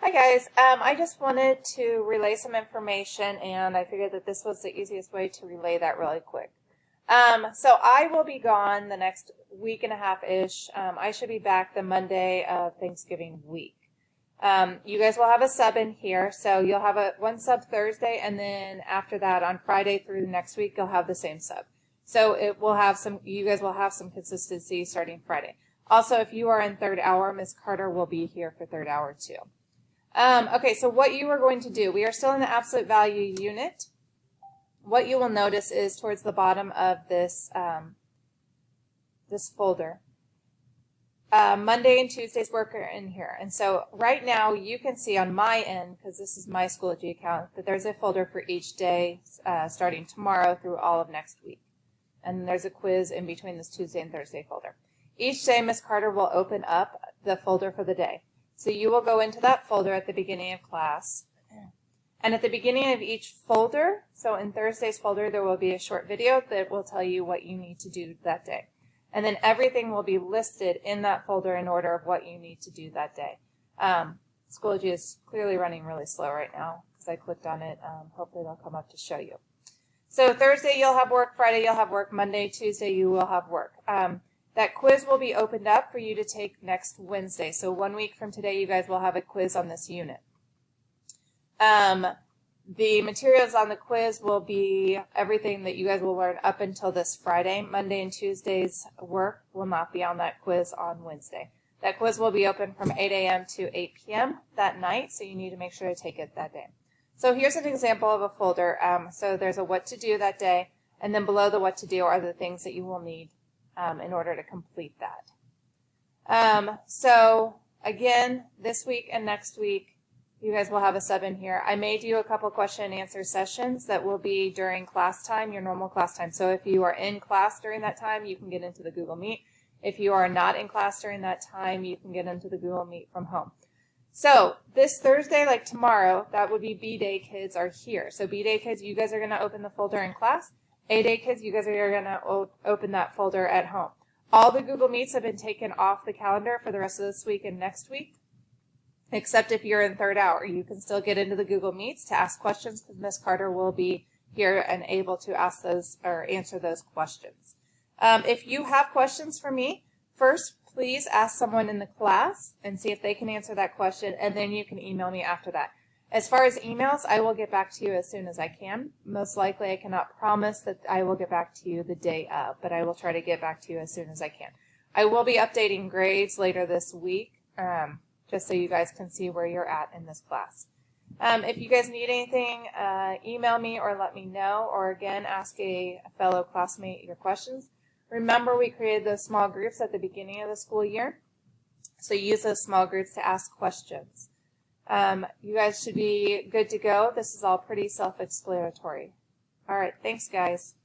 Hi guys, I just wanted to relay some information and I figured that this was the easiest way to relay that really quick. So I will be gone the next week and a half-ish. I should be back the Monday of Thanksgiving week. You guys will have a sub in here, so you'll have one sub Thursday, and then after that on Friday through the next week, you'll have the same sub. So you guys will have some consistency starting Friday. Also, if you are in third hour, Miss Carter will be here for third hour too. Okay, so what you are going to do, we are still in the absolute value unit. What you will notice is towards the bottom of this, this folder, Monday and Tuesday's work are in here. And so right now you can see on my end, because this is my Schoology account, that there's a folder for each day starting tomorrow through all of next week. And there's a quiz in between this Tuesday and Thursday folder. Each day Miss Carter will open up the folder for the day. So you will go into that folder at the beginning of class. And at the beginning of each folder, so in Thursday's folder, there will be a short video that will tell you what you need to do that day. And then everything will be listed in that folder in order of what you need to do that day. Schoology is clearly running really slow right now because I clicked on it. Hopefully they'll come up to show you. So Thursday you'll have work, Friday you'll have work, Monday, Tuesday you will have work. That quiz will be opened up for you to take next Wednesday. So 1 week from today, you guys will have a quiz on this unit. The materials on the quiz will be everything that you guys will learn up until this Friday. Monday and Tuesday's work will not be on that quiz on Wednesday. That quiz will be open from 8 a.m. to 8 p.m. that night, so you need to make sure to take it that day. So here's an example of a folder. So there's a what to do that day, and then below the what to do are the things that you will need in order to complete that. So again, this week and next week, you guys will have a sub in here. I may do a couple question and answer sessions that will be during class time, your normal class time. So if you are in class during that time, you can get into the Google Meet. If you are not in class during that time, you can get into the Google Meet from home. So this Thursday, like tomorrow, that would be B-Day kids are here. So B-Day kids, you guys are going to open the folder in class. A-Day kids, you guys are going to open that folder at home. All the Google Meets have been taken off the calendar for the rest of this week and next week, except if you're in third hour. You can still get into the Google Meets to ask questions because Miss Carter will be here and able to ask those or answer those questions. If you have questions for me, first, please ask someone in the class and see if they can answer that question, and then you can email me after that. As far as emails, I will get back to you as soon as I can. Most likely, I cannot promise that I will get back to you the day of, but I will try to get back to you as soon as I can. I will be updating grades later this week, just so you guys can see where you're at in this class. If you guys need anything, email me or let me know, or again, ask a fellow classmate your questions. Remember, we created those small groups at the beginning of the school year, so use those small groups to ask questions. You guys should be good to go. This is all pretty self-explanatory. All right, thanks, guys.